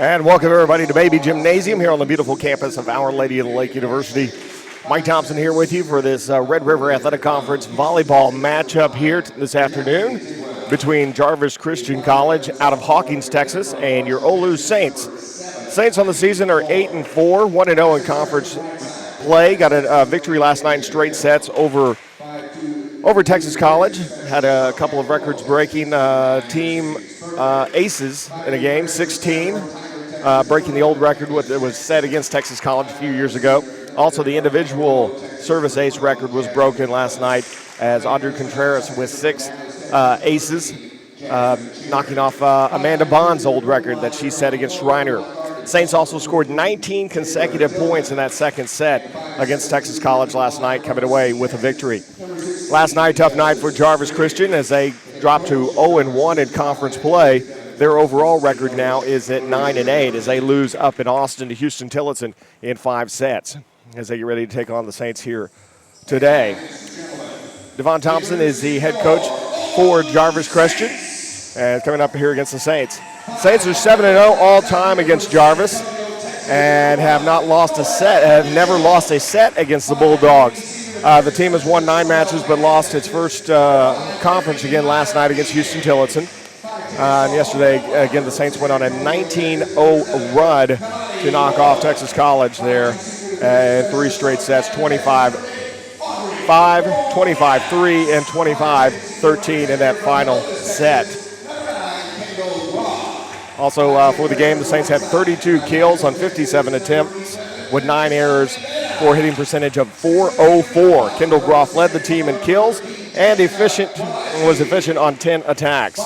And welcome everybody to Mabee Gymnasium here on the beautiful campus of Our Lady of the Lake University. Mike Thompson here with you for this Red River Athletic Conference volleyball matchup here this afternoon between Jarvis Christian College out of Hawkins, Texas, and your OLLU Saints. Saints on the season are 8-4, 1-0 in conference play. Got a victory last night in straight sets over Texas College. Had a couple of records-breaking team aces in a game, 16, breaking the old record that was set against Texas College a few years ago. Also, the individual service ace record was broken last night as Audrey Contreras with 6 aces, knocking off Amanda Bond's old record that she set against Schreiner. Saints also scored 19 consecutive points in that second set against Texas College last night, coming away with a victory. Last night, tough night for Jarvis Christian as they dropped to 0-1 in conference play. Their overall record now is at 9-8 as they lose up in Austin to Houston Tillotson in 5 sets as they get ready to take on the Saints here today. Devon Thompson is the head coach for Jarvis Christian and coming up here against the Saints. Saints are 7-0 all-time against Jarvis and have never lost a set against the Bulldogs. The team has won 9 matches but lost its first conference again last night against Houston Tillotson. And yesterday, again, the Saints went on a 19-0 run to knock off Texas College there in 3 straight sets, 25-5, 25-3, and 25-13 in that final set. Also for the game, the Saints had 32 kills on 57 attempts with 9 errors for a hitting percentage of .404. Kendall Groff led the team in kills and was efficient on 10 attacks.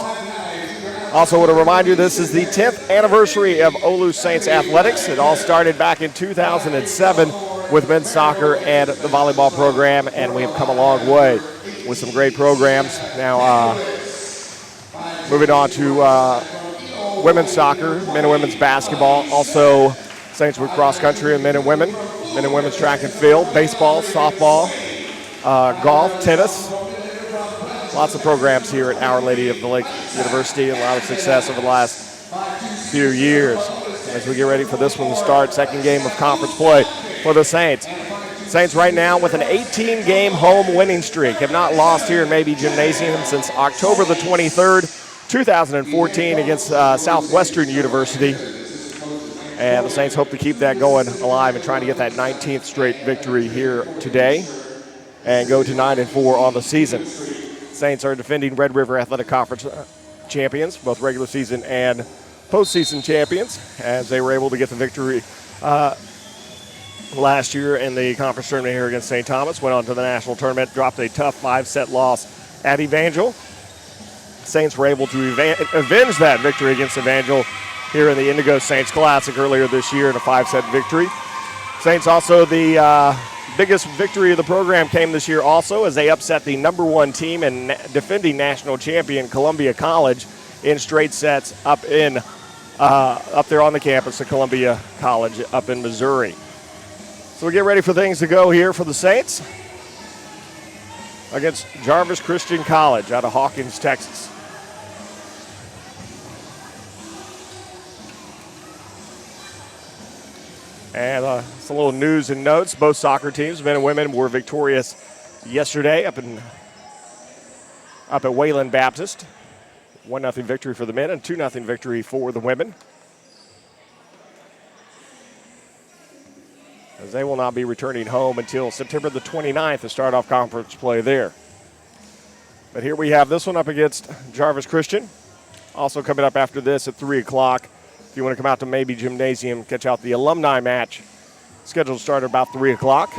Also want to remind you this is the 10th anniversary of OLLU Saints Athletics. It all started back in 2007 with men's soccer and the volleyball program, and we have come a long way with some great programs. Now moving on to women's soccer, men and women's basketball, also Saints with cross country and men and women's track and field, baseball, softball, golf, tennis. Lots of programs here at Our Lady of the Lake University and a lot of success over the last few years. As we get ready for this one to start, second game of conference play for the Saints. Saints right now with an 18-game home winning streak. Have not lost here in Mabee Gymnasium since October the 23rd, 2014 against Southwestern University. And the Saints hope to keep that going alive and trying to get that 19th straight victory here today and go to 9-4 on the season. Saints are defending Red River Athletic Conference champions, both regular season and postseason champions, as they were able to get the victory last year in the conference tournament here against St. Thomas. Went on to the national tournament, dropped a tough 5-set loss at Evangel. Saints were able to avenge that victory against Evangel here in the Indigo Saints Classic earlier this year in a 5-set victory. Saints also the biggest victory of the program came this year also as they upset the #1 team and defending national champion Columbia College in straight sets up there on the campus of Columbia College up in Missouri. So we get ready for things to go here for the Saints against Jarvis Christian College out of Hawkins, Texas. And some little news and notes. Both soccer teams, men and women, were victorious yesterday up at Wayland Baptist. 1-0 victory for the men and 2-0 victory for the women. As they will not be returning home until September the 29th to start off conference play there. But here we have this one up against Jarvis Christian. Also coming up after this at 3 o'clock. If you want to come out to Mabee Gymnasium, catch out the Alumni match. Scheduled to start at about 3 o'clock.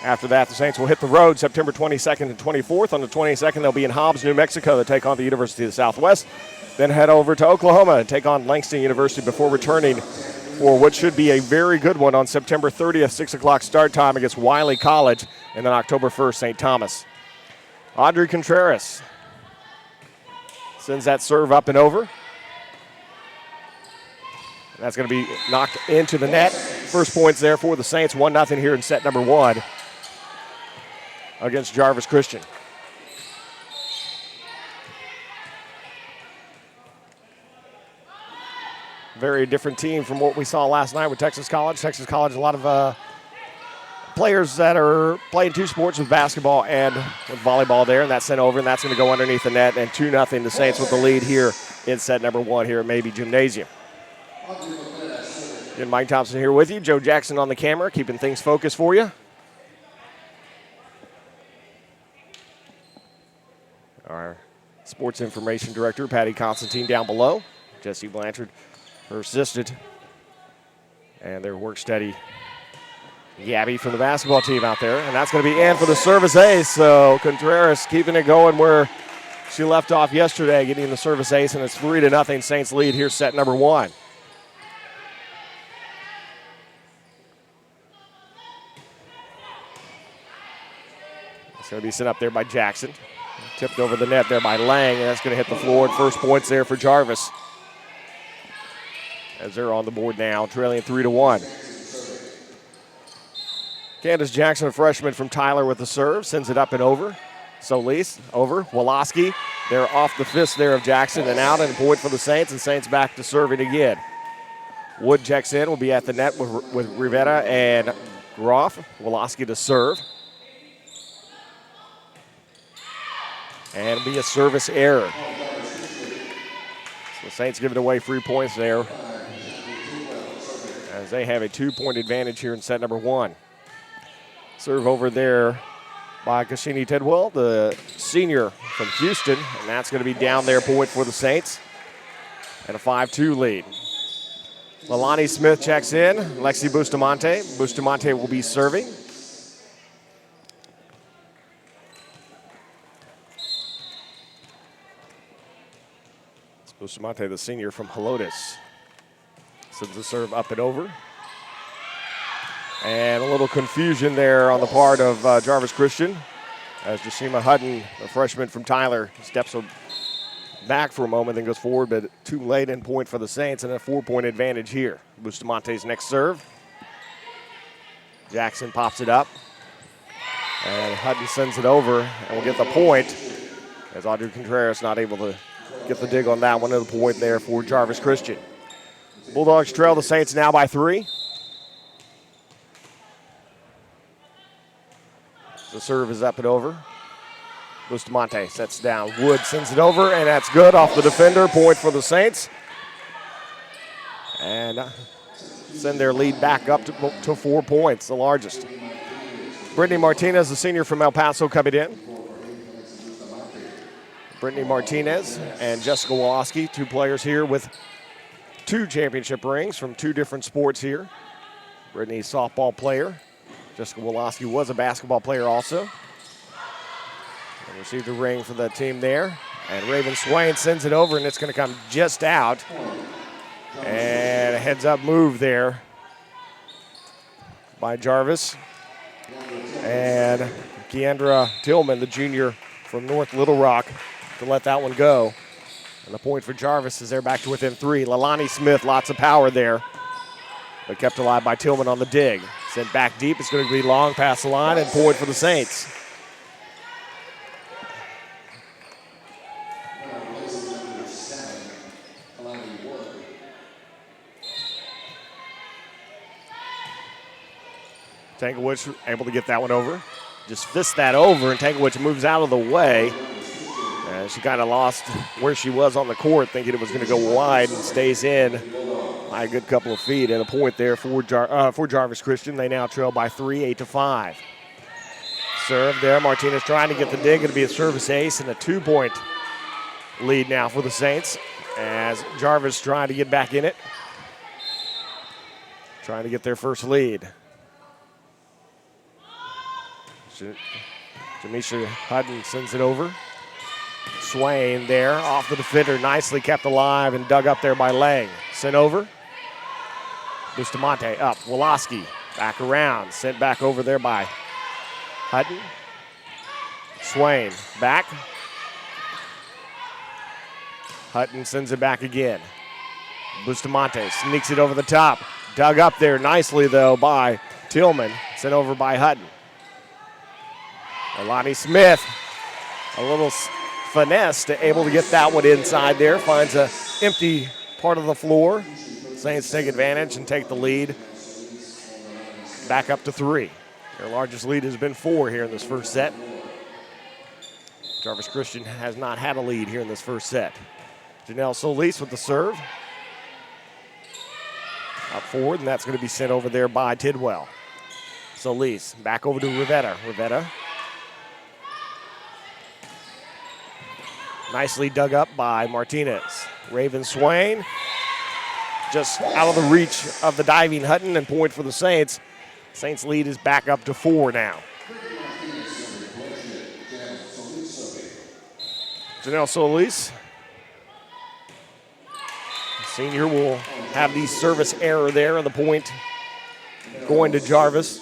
After that, the Saints will hit the road September 22nd and 24th. On the 22nd, they'll be in Hobbs, New Mexico to take on the University of the Southwest. Then head over to Oklahoma and take on Langston University before returning for what should be a very good one on September 30th, 6 o'clock start time against Wiley College, and then October 1st, St. Thomas. Audrey Contreras sends that serve up and over. That's going to be knocked into the net. First points there for the Saints, 1-0 here in set number 1 against Jarvis Christian. Very different team from what we saw last night with Texas College. Texas College, a lot of players that are playing two sports with basketball and with volleyball there, and that's sent over, and that's going to go underneath the net, and 2-0 the Saints with the lead here in set number 1 here at Mabee Gymnasium. Again, Mike Thompson here with you. Joe Jackson on the camera, keeping things focused for you. Our sports information director, Patty Constantine, down below. Jesse Blanchard, her assistant, and their work steady Gabby from the basketball team out there. And that's going to be in for the service ace. So Contreras keeping it going where she left off yesterday, getting the service ace, and it's 3-0 Saints lead here, set number 1. It's going to be sent up there by Jackson. Tipped over the net there by Lang, and that's going to hit the floor. And first points there for Jarvis, as they're on the board now, trailing 3-1. Candace Jackson, a freshman from Tyler with the serve, sends it up and over. Solis over. Woloski, they're off the fist there of Jackson and out, and a point for the Saints, and Saints back to serving again. Wood checks in, will be at the net with Rivera and Groff. Woloski to serve. And it'll be a service error. So the Saints giving away 3 points there, as they have a 2-point advantage here in set number 1. Serve over there by Kashini Tidwell, the senior from Houston, and that's going to be down there, point for the Saints, and a 5-2 lead. Lalani Smith checks in, Lexi Bustamante. Bustamante will be serving. It's Bustamante, the senior from Helotes. Sends the serve up and over. And a little confusion there on the part of Jarvis Christian, as Jashima Hutton, a freshman from Tyler, steps back for a moment, then goes forward, but too late in point for the Saints, and a 4-point advantage here. Bustamante's next serve. Jackson pops it up, and Hutton sends it over, and will get the point, as Audrey Contreras not able to get the dig on that one, and the point there for Jarvis Christian. Bulldogs trail the Saints now by 3. The serve is up and over. Bustamante sets down. Wood sends it over, and that's good off the defender. Point for the Saints. And send their lead back up to 4 points, the largest. Brittany Martinez, the senior from El Paso, coming in. Brittany Martinez and Jessica Woloski, 2 players here with 2 championship rings from 2 different sports here. Brittany, softball player. Jessica Woloski was a basketball player also. And received a ring for the team there. And Raven Swain sends it over, and it's going to come just out. And a heads-up move there by Jarvis. And Keandra Tillman, the junior from North Little Rock, to let that one go. And the point for Jarvis is they're back to within 3. Lalani Smith, lots of power there, but kept alive by Tillman on the dig. Sent back deep. It's going to be long past the line, and point for the Saints. Tankowicz able to get that one over. Just fists that over, and Tankowicz moves out of the way. And she kind of lost where she was on the court, thinking it was going to go wide, and stays in by a good couple of feet. And a point there for Jarvis Christian. They now trail by 3, 8-5. Serve there. Martinez trying to get the dig. It'll be a service ace, and a 2-point lead now for the Saints, as Jarvis trying to get back in it. Trying to get their first lead. Jamisha Hutton sends it over. Swain there, off the defender, nicely kept alive and dug up there by Lang. Sent over. Bustamante up. Woloski back around. Sent back over there by Hutton. Swain back. Hutton sends it back again. Bustamante sneaks it over the top. Dug up there nicely, though, by Tillman. Sent over by Hutton. Alani Smith, a little finesse to able to get that one inside there. Finds an empty part of the floor. Saints take advantage and take the lead back up to 3. Their largest lead has been 4 here in this first set. Jarvis Christian has not had a lead here in this first set. Janelle Solis with the serve. Up forward, and that's going to be sent over there by Tidwell. Solis back over to Rivetta. Rivetta. Nicely dug up by Martinez. Raven Swain just out of the reach of the diving Hutton, and point for the Saints. Saints lead is back up to 4 now. Janelle Solis. Senior will have the service error there, and the point going to Jarvis.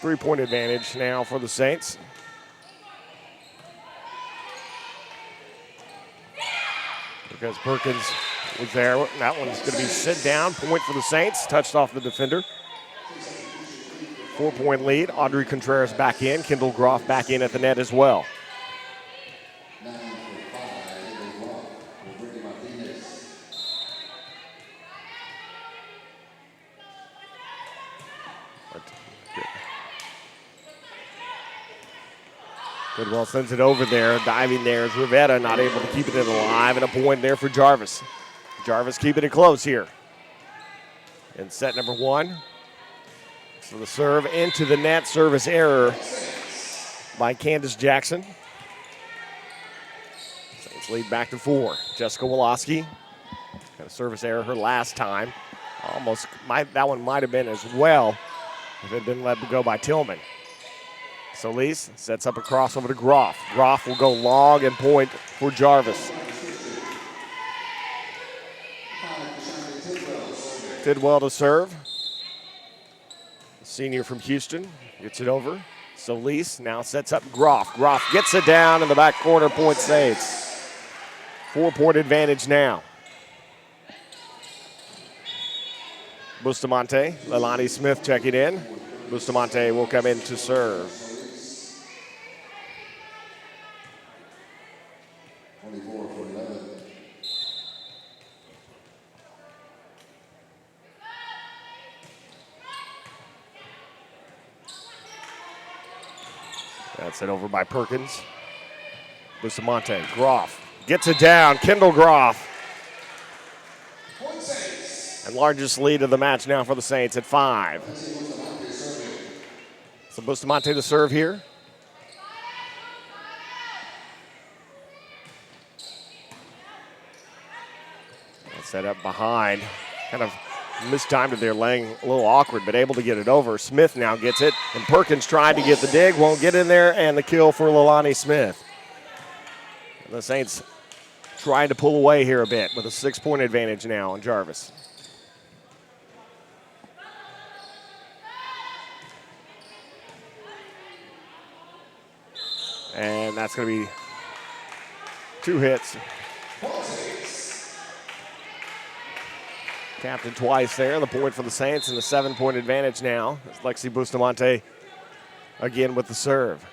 3-point advantage now for the Saints. Because Perkins was there. That one's going to be sit down. Point for the Saints. Touched off the defender. 4-point lead. Audrey Contreras back in. Kendall Groff back in at the net as well. Goodwell sends it over there. Diving there is Rivetta, not able to keep it in alive, and a point there for Jarvis. Jarvis keeping it close here in set number 1. So the serve into the net, service error by Candace Jackson. Saints lead back to 4. Jessica Woloski got a service error her last time. That one might have been as well if it had been let go by Tillman. Solis sets up a crossover to Groff. Groff will go long and point for Jarvis. Tidwell to serve. Senior from Houston gets it over. Solis now sets up Groff. Groff gets it down in the back corner, point Saints. 4-point advantage now. Bustamante, Leilani Smith checking in. Bustamante will come in to serve. That's it over by Perkins. Bustamante, Groff gets it down. Kendall Groff. And largest lead of the match now for the Saints at 5. So Bustamante to serve here. Set up behind. Kind of mistimed it there, laying a little awkward, but able to get it over. Smith now gets it, and Perkins tried to get the dig, won't get in there, and the kill for Leilani Smith. And the Saints trying to pull away here a bit with a 6-point advantage now on Jarvis. And that's going to be 2 hits. Captain twice there, the point for the Saints, and the 7-point advantage now. It's Lexi Bustamante again with the serve.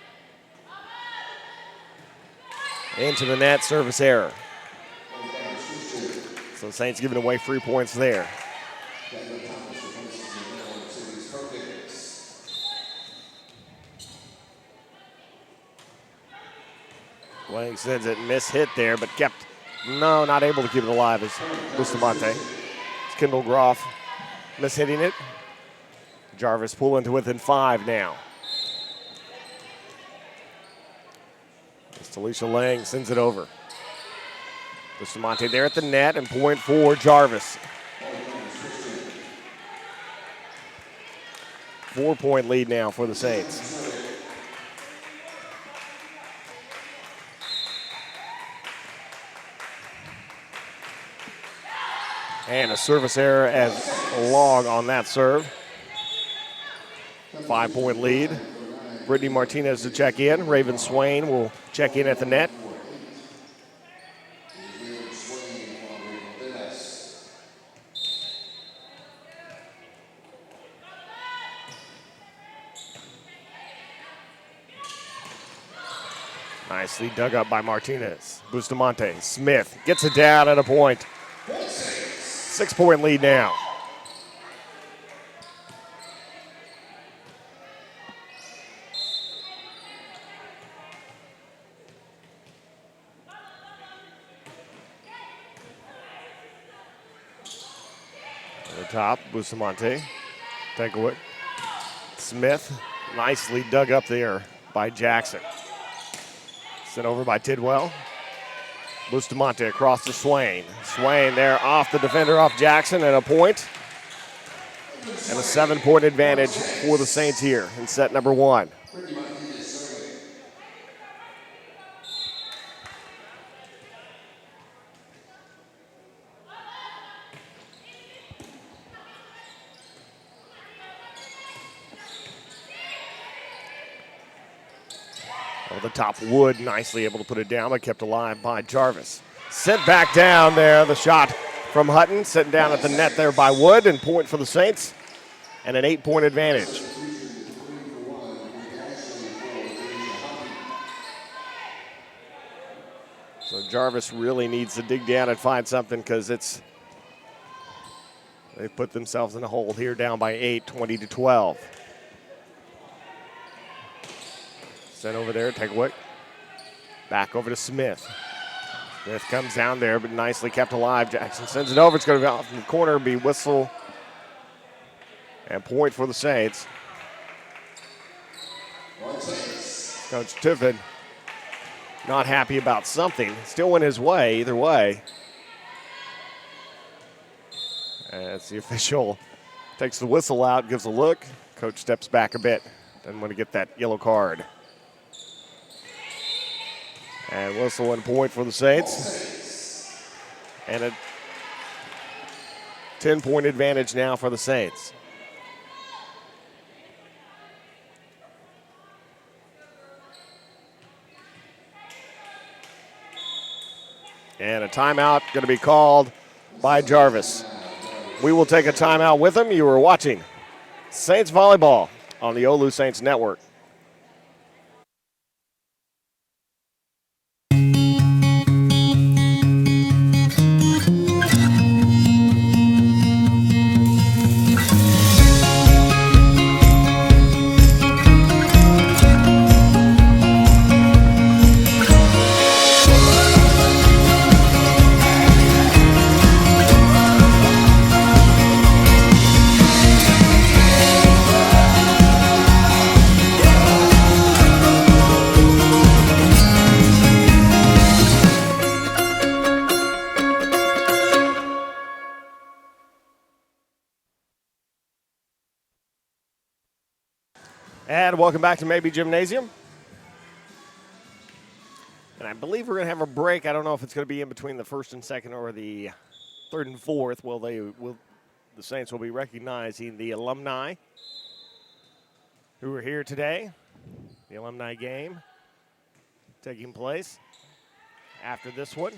Into the net, service error. So the Saints giving away 3 points there. Lang sends it, mishit there, but not able to keep it alive as Bustamante. Kendall Groff mishitting it. Jarvis pulling to within 5 now. Talisha Lang sends it over. Bustamante there at the net, and point for Jarvis. 4-point lead now for the Saints. And a service error as long on that serve. 5-point lead. Brittany Martinez to check in. Raven Swain will check in at the net. Nicely dug up by Martinez. Bustamante, Smith gets it down at a point. 6-point lead now. At the top, Bustamante. Take away. Smith, nicely dug up there by Jackson. Sent over by Tidwell. Bustamante across to Swain. Swain there off the defender, off Jackson, and a point. And a 7-point advantage for the Saints here in set number 1. The top, Wood nicely able to put it down, but kept alive by Jarvis. Sent back down there, the shot from Hutton, sitting down at the net there by Wood, and point for the Saints, and an 8-point advantage. So Jarvis really needs to dig down and find something, because they put themselves in a hole here, down by 8, 20-12. Sent over there, Tegowick. Back over to Smith. Smith comes down there, but nicely kept alive. Jackson sends it over. It's going to be off in the corner, be whistle, and point for the Saints. Coach Tiffin not happy about something. Still went his way, either way. As the official takes the whistle out, gives a look. Coach steps back a bit. Doesn't want to get that yellow card. And whistle and point for the Saints. And a 10-point advantage now for the Saints. And a timeout going to be called by Jarvis. We will take a timeout with him. You are watching Saints Volleyball on the OLLU Saints Network. And welcome back to Mabee Gymnasium. And I believe we're going to have a break. I don't know if it's going to be in between the first and second or the third and fourth. Well, the Saints will be recognizing the alumni who are here today. The alumni game taking place after this one.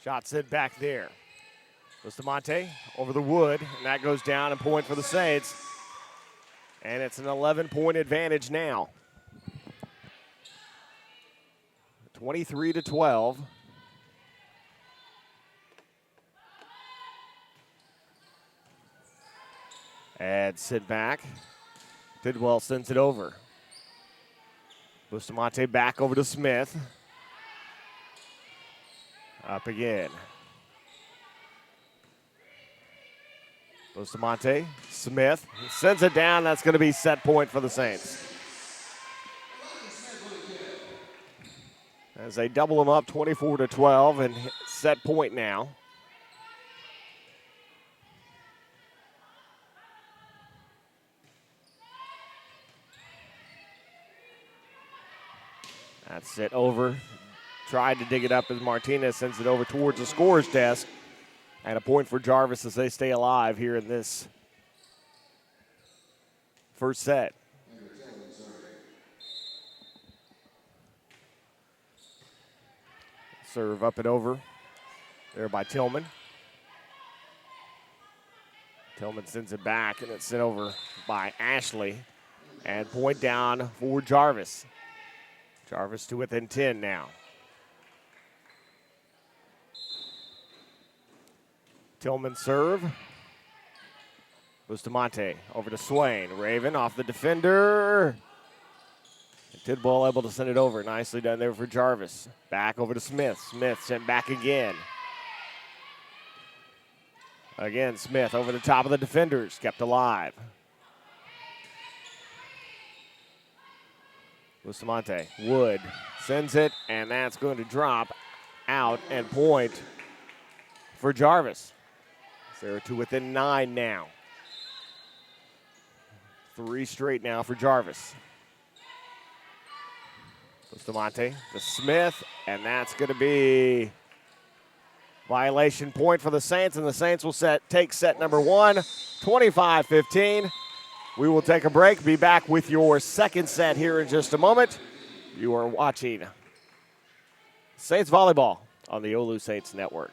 Shot sent back there. Bustamante over the wood, and that goes down and point for the Saints. And it's an 11-point advantage now. 23-12. And sit back. Tidwell sends it over. Bustamante back over to Smith. Up again. Bustamante, Smith, sends it down. That's going to be set point for the Saints. As they double them up 24-12 and set point now. That's it over. Tried to dig it up as Martinez sends it over towards the scorer's desk. And a point for Jarvis as they stay alive here in this first set. Serve up and over there by Tillman. Tillman sends it back, and it's sent over by Ashley. And point down for Jarvis. Jarvis to within 10 now. Tillman serve. Bustamante over to Swain. Raven off the defender. Tidball able to send it over. Nicely done there for Jarvis. Back over to Smith. Smith sent back again. Again, Smith over the top of the defenders. Kept alive. Bustamante. Wood sends it, and that's going to drop out and point for Jarvis. They're to within 9 now. 3 straight now for Jarvis. Bustamante to Smith, and that's going to be violation point for the Saints, and the Saints will take set number 1, 25-15. We will take a break, be back with your second set here in just a moment. You are watching Saints Volleyball on the OLLU Saints Network.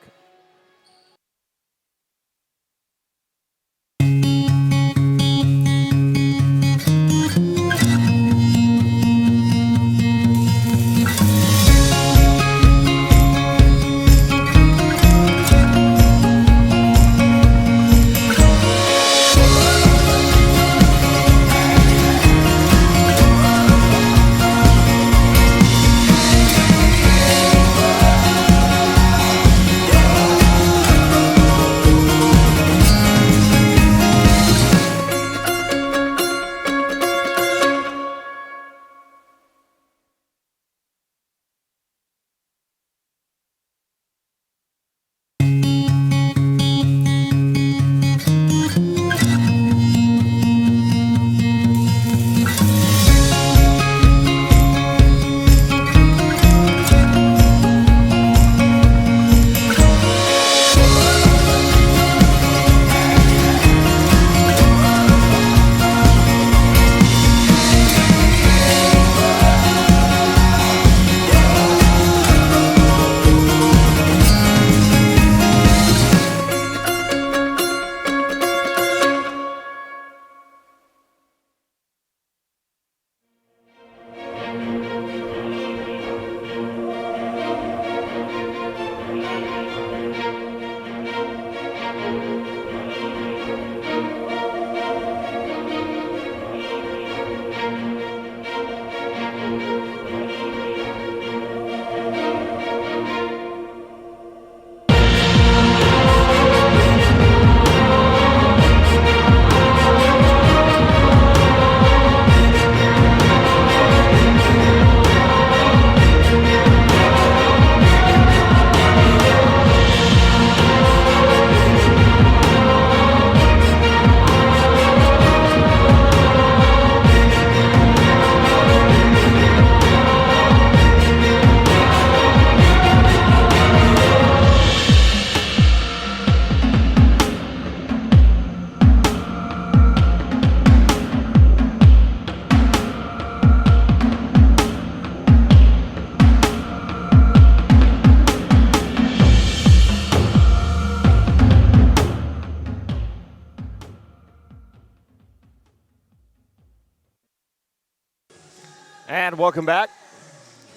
And welcome back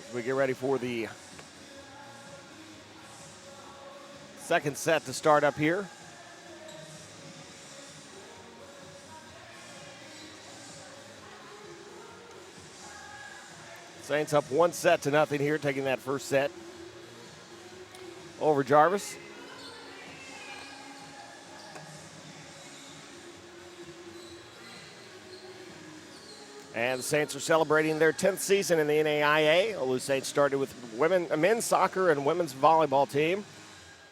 as we get ready for the second set to start up here. Saints up 1-0 here, taking that first set over Jarvis. And the Saints are celebrating their 10th season in the NAIA. OLLU Saints started with men's soccer and women's volleyball team.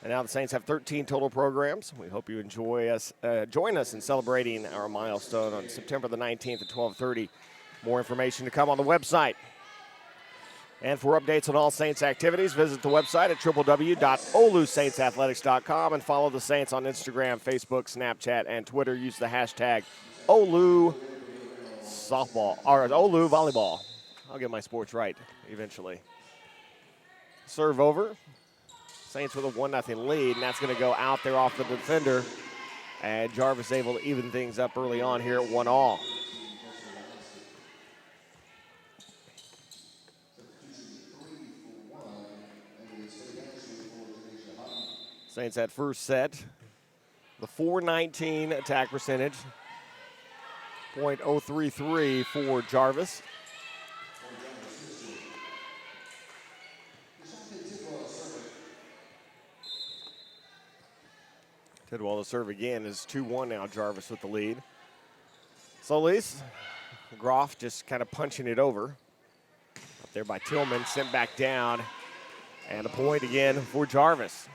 And now the Saints have 13 total programs. We hope you join us in celebrating our milestone on September the 19th at 12:30. More information to come on the website. And for updates on all Saints activities, visit the website at www.ollusaintsathletics.com and follow the Saints on Instagram, Facebook, Snapchat, and Twitter. Use the hashtag OLLU softball, or OLLU volleyball. I'll get my sports right eventually. Serve over. Saints with a 1-0 lead, and that's going to go out there off the defender. And Jarvis able to even things up early on here at 1-all. Saints at first set The .419 attack percentage. .033 for Jarvis. Tidwell to serve again is 2-1 now. Jarvis with the lead. Solis, Groff just kind of punching it over. Up there by Tillman, sent back down. And a point again for Jarvis.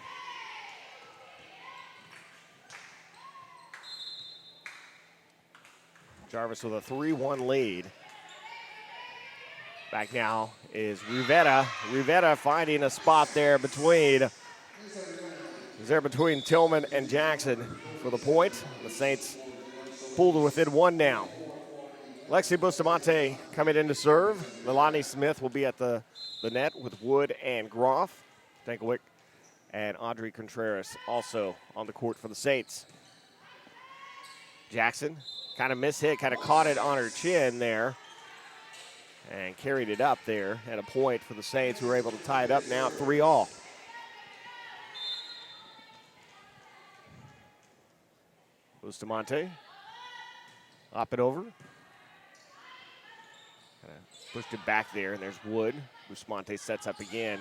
Jarvis with a 3-1 lead. Back now is Rivetta. Rivetta finding a spot there between Tillman and Jackson for the point. The Saints pulled to within one now. Lexi Bustamante coming in to serve. Milani Smith will be at the net with Wood and Groff. Dankovic and Audrey Contreras also on the court for the Saints. Jackson kind of mishit, kind of caught it on her chin there and carried it up there at a point for the Saints, who were able to tie it up now 3-all. Bustamante, up and over. Kind of pushed it back there, and there's Wood. Bustamante sets up again.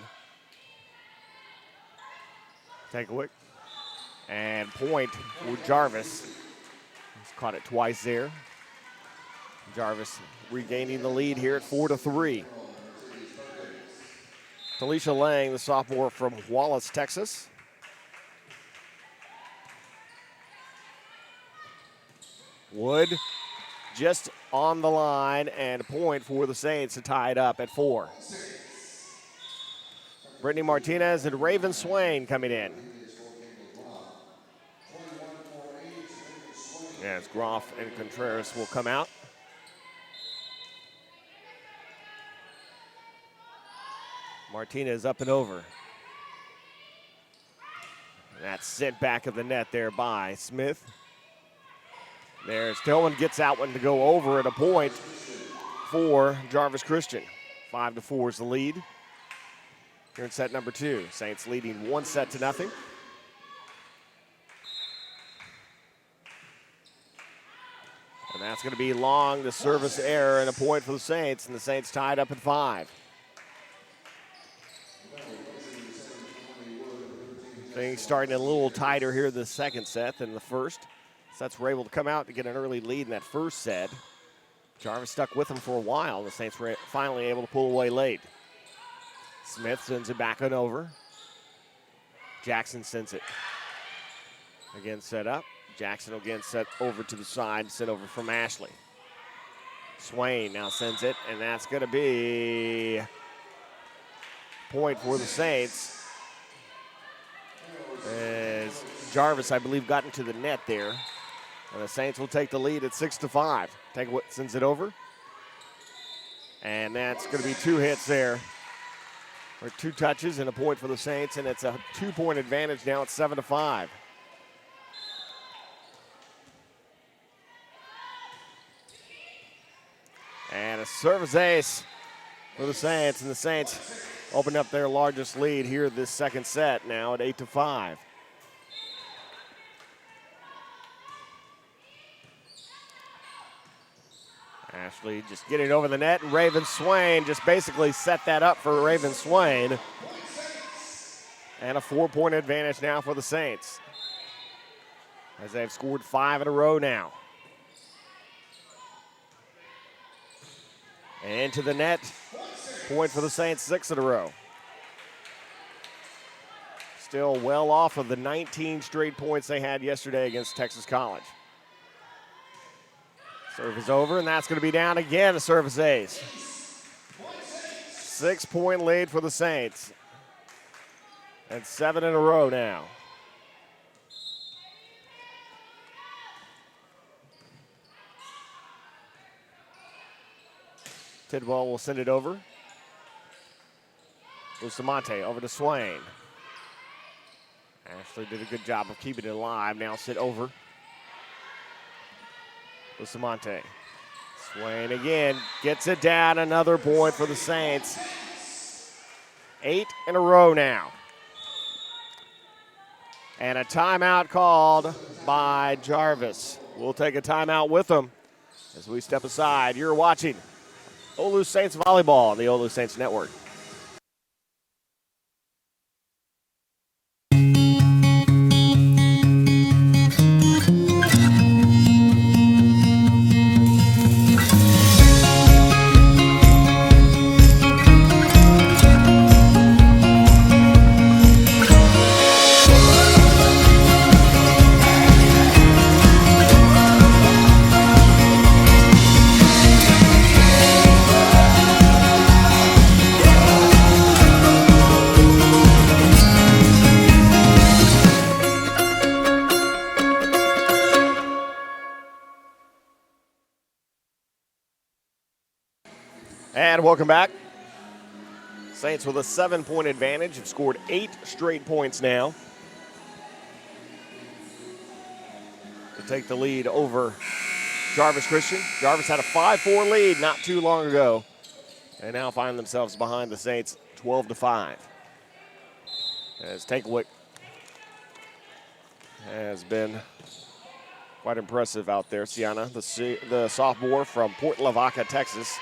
Dankovic, and point for Jarvis. He's caught it twice there. Jarvis regaining the lead here at 4-3. Talisha Lang, the sophomore from Wallace, Texas. Wood just on the line, and a point for the Saints to tie it up at 4. Brittany Martinez and Raven Swain coming in. As Groff and Contreras will come out. Martinez up and over. And that's sent back of the net there by Smith. There's Tillman, gets out one to go over, and a point for Jarvis Christian. 5-4 is the lead here in set number 2. Saints leading 1-0. And that's going to be long, the service error, and a point for the Saints, and the Saints tied up at 5. Things starting a little tighter here in the second set than the first. Sets were able to come out to get an early lead in that first set. Jarvis stuck with them for a while. The Saints were finally able to pull away late. Smith sends it back on over. Jackson sends it. Again set up. Jackson again set over to the side, sent over from Ashley. Swain now sends it, and that's going to be point for the Saints. As Jarvis, I believe, got into the net there. And the Saints will take the lead at 6-5. Dankovic sends it over. And that's going to be 2 hits there. Or 2 touches and a point for the Saints, and it's a 2-point advantage now at 7-5. And a service ace for the Saints, and the Saints open up their largest lead here this second set now at 8-5. Ashley just getting over the net, and Raven Swain just basically set that up for Raven Swain. And a 4-point advantage now for the Saints, as they've scored 5 in a row now. And to the net, point for the Saints, 6 in a row. Still well off of the 19 straight points they had yesterday against Texas College. Serve is over, and that's going to be down again, a service ace. 6-point lead for the Saints. And 7 in a row now. Tidwell will send it over. Bustamante over to Swain. Ashley did a good job of keeping it alive. Now sit over. Bustamante. Swain again gets it down. Another point for the Saints. 8 in a row now. And a timeout called by Jarvis. We'll take a timeout with them as we step aside. You're watching OLLU Saints Volleyball on the OLLU Saints Network. And welcome back. Saints with a 7-point advantage have scored 8 straight points now to take the lead over Jarvis Christian. Jarvis had a 5-4 lead not too long ago and now find themselves behind the Saints 12-5. As Tankowick has been quite impressive out there. Sienna, the sophomore from Port Lavaca, Texas.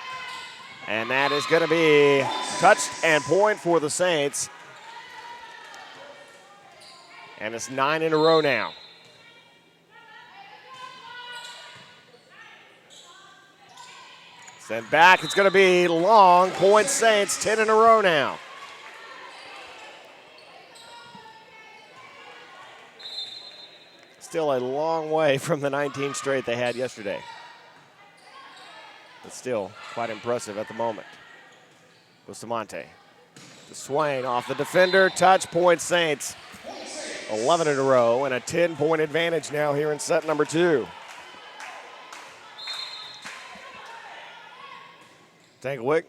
And that is going to be touched and point for the Saints. And it's 9 in a row now. Sent back, it's going to be long. Point Saints, 10 in a row now. Still a long way from the 19 straight they had yesterday. But still quite impressive at the moment. Bustamante to Swain off the defender. Touch, point Saints. 11 in a row and a 10-point advantage now here in set number 2. Tankowick.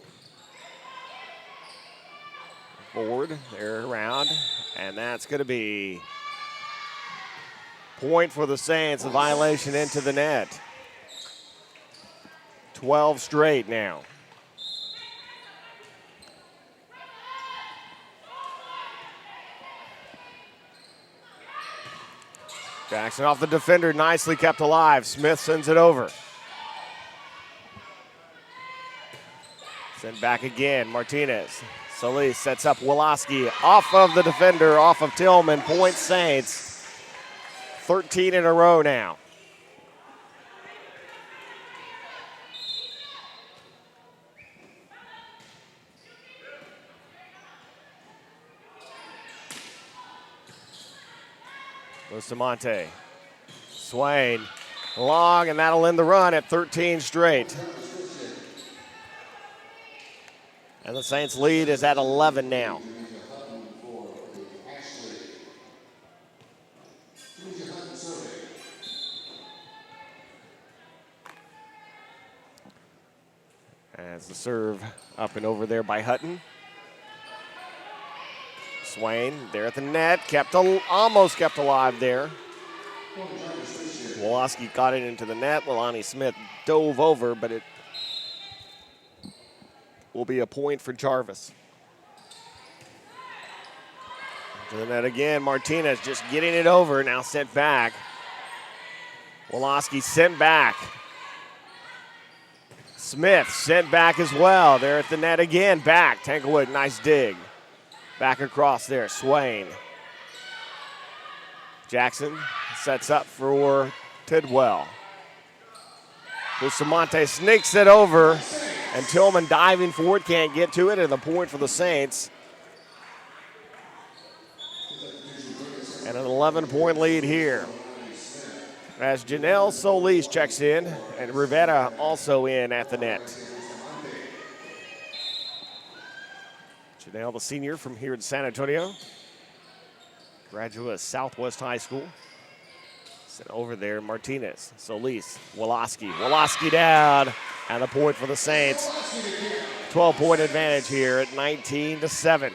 Forward, they're around, and that's going to be point for the Saints, a violation into the net. 12 straight now. Jackson off the defender, nicely kept alive. Smith sends it over. Sent back again, Martinez. Solis sets up Woloski off of the defender, off of Tillman. Point Saints, 13 in a row now. Bustamante, Swain, long, and that'll end the run at 13 straight. And the Saints lead is at 11 now. As the serve up and over there by Hutton. Swain there at the net, almost kept alive there. Woloski got it into the net. Leilani Smith dove over, but it will be a point for Jarvis. To the net again, Martinez just getting it over, now sent back. Woloski sent back. Smith sent back as well. There at the net again, back. Tankowick, nice dig. Back across there, Swain. Jackson sets up for Tidwell. Bustamante sneaks it over, and Tillman diving forward, can't get to it, and the point for the Saints. And an 11-point lead here. As Janelle Solis checks in, and Rivera also in at the net. Janelle, the senior from here in San Antonio. Graduate of Southwest High School. Sent over there, Martinez, Solis, Woloski. Woloski down, and the point for the Saints. 12-point advantage here at 19-7.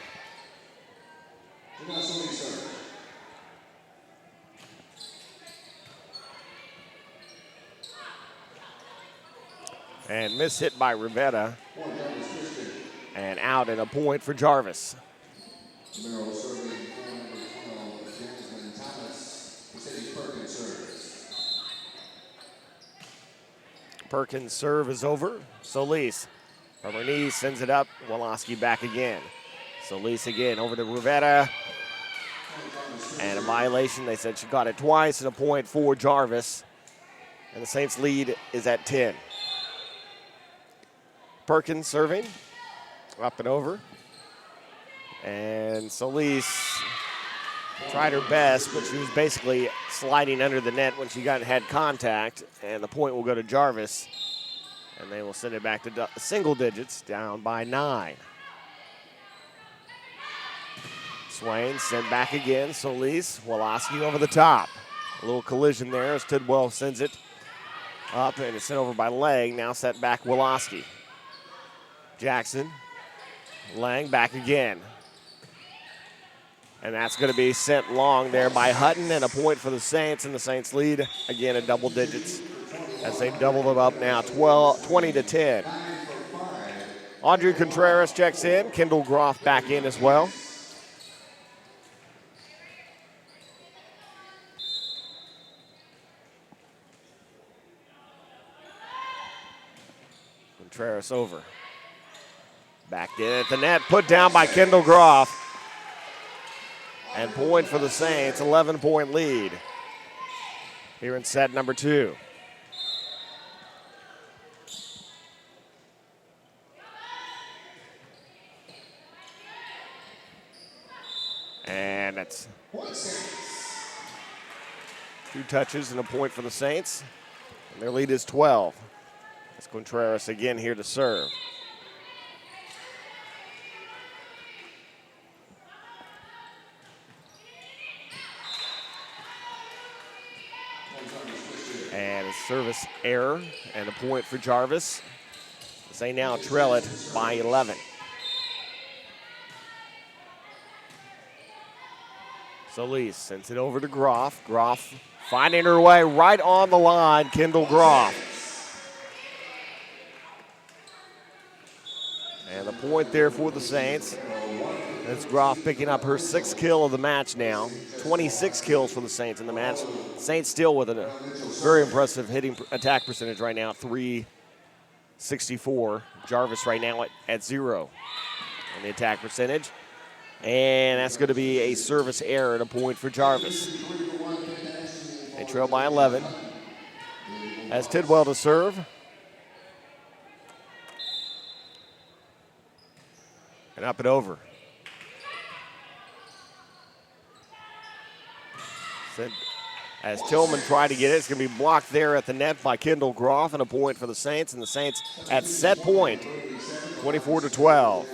And miss hit by Rivera. And out, and a point for Jarvis. Perkins' serve is over. Solis from her knees sends it up. Woloski back again. Solis again over to Rivera. And a violation. They said she got it twice, and a point for Jarvis. And the Saints lead is at 10. Perkins serving. Up and over. And Solis tried her best, but she was basically sliding under the net when she had contact. And the point will go to Jarvis. And they will send it back to single digits, down by 9. Swain sent back again. Solis, Woloski over the top. A little collision there as Tidwell sends it up, and it's sent over by Lang. Now set back Woloski. Jackson, Lang back again. And that's going to be sent long there by Hutton, and a point for the Saints, and the Saints lead again in double digits as they've doubled them up now 20-10. Audrey Contreras checks in. Kendall Groff back in as well. Contreras over. Backed in at the net, put down by Kendall Groff. And point for the Saints, 11-point lead here in set number 2. And that's 2 touches and a point for the Saints. And their lead is 12. It's Contreras again here to serve. And a service error and a point for Jarvis. They now trail it by 11. Solis sends it over to Groff. Groff finding her way right on the line, Kendall Groff. And the point there for the Saints. That's Groff picking up her 6th kill of the match now. 26 kills for the Saints in the match. Saints still with a very impressive hitting attack percentage right now, 364. Jarvis right now at 0 on the attack percentage. And that's going to be a service error and a point for Jarvis. They trail by 11. As Tidwell to serve. And up and over. As Tillman tried to get it, it's going to be blocked there at the net by Kendall Groff, and a point for the Saints. And the Saints at set point, 24-12.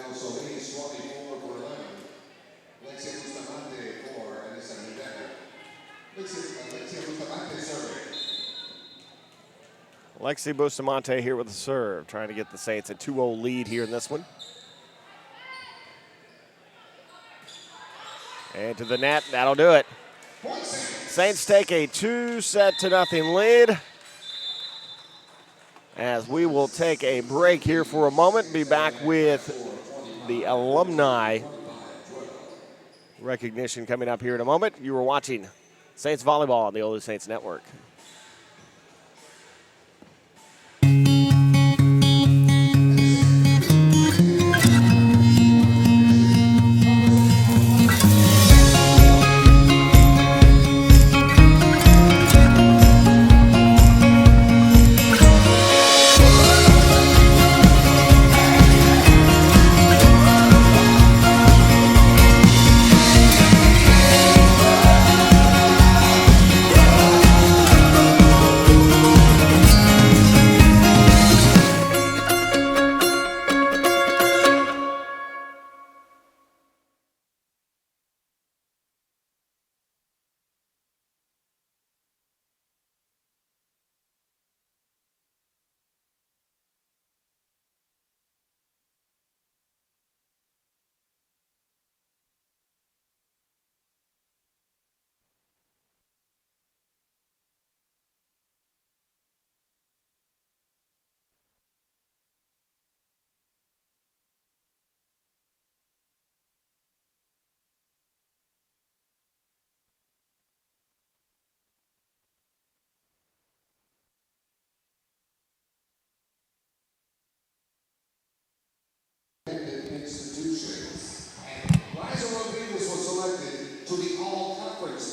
Lexi Bustamante here with the serve, trying to get the Saints a 2-0 lead here in this one. And to the net, that'll do it. Saints take a 2-0 lead. As we will take a break here for a moment, be back with the alumni recognition coming up here in a moment. You were watching Saints Volleyball on the OLLU Saints Network.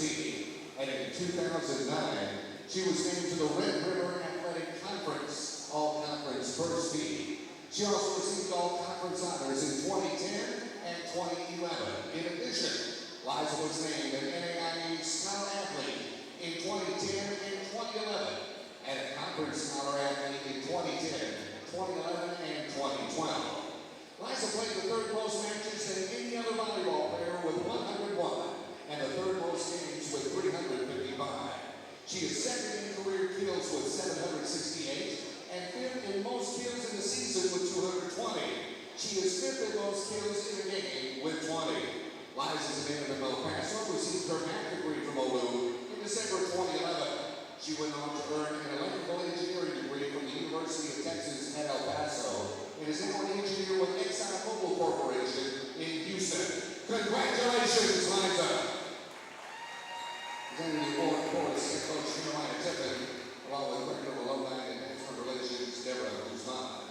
team. And in 2009, she was named to the Red River Athletic Conference All-Conference First Team. She also received All-Conference honors in 2010 and 2011. In addition, Liza was named an NAIA Scholar Athlete in 2010 and 2011, and a Conference Scholar Athlete in 2010, 2011, and 2012. Liza played the third most matches than any other volleyball player with 101, and the third most games with 355. She is second in career kills with 768, and fifth in most kills in the season with 220. She is fifth in most kills in a game with 20. Liza is a native of El Paso, received her math degree from OLLU in December 2011. She went on to earn an electrical engineering degree from the University of Texas at El Paso and is now an engineer with ExxonMobil Corporation in Houston. Congratulations, Liza! Presenting the award for head coach Carolina Tippin, along with Director of Alumni and Management Relations, Deborah Guzman.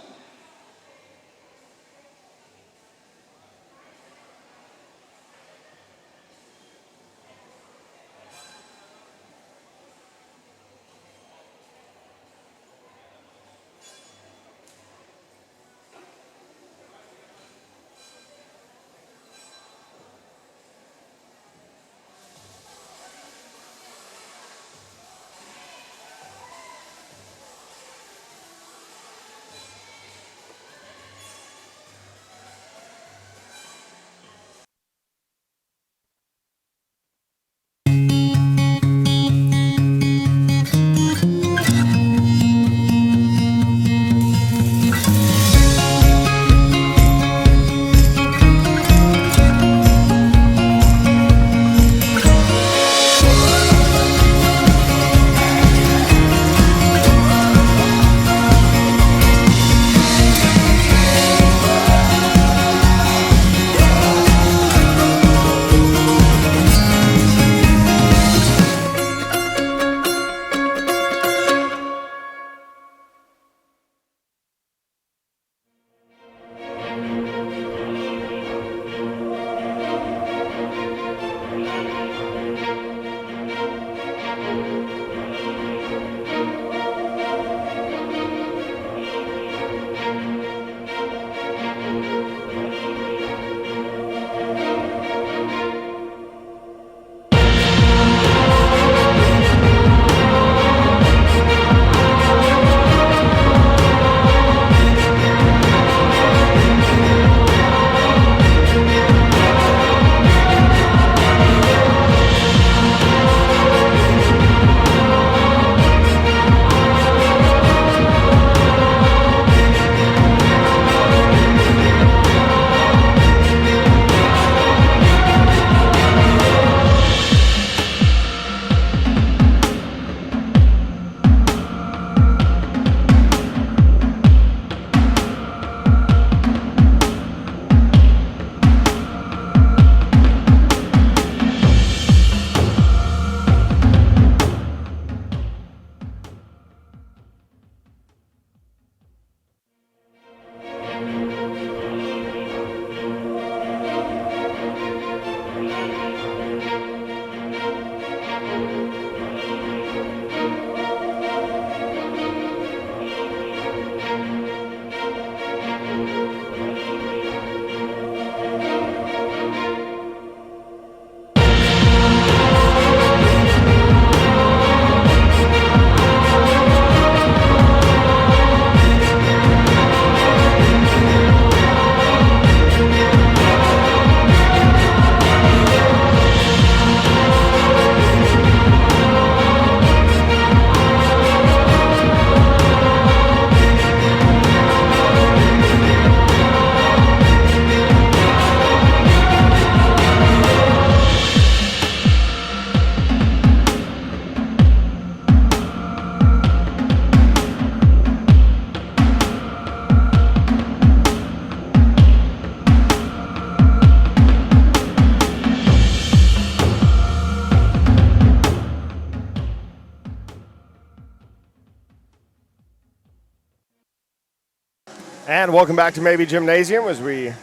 And welcome back to Mabee Gymnasium as we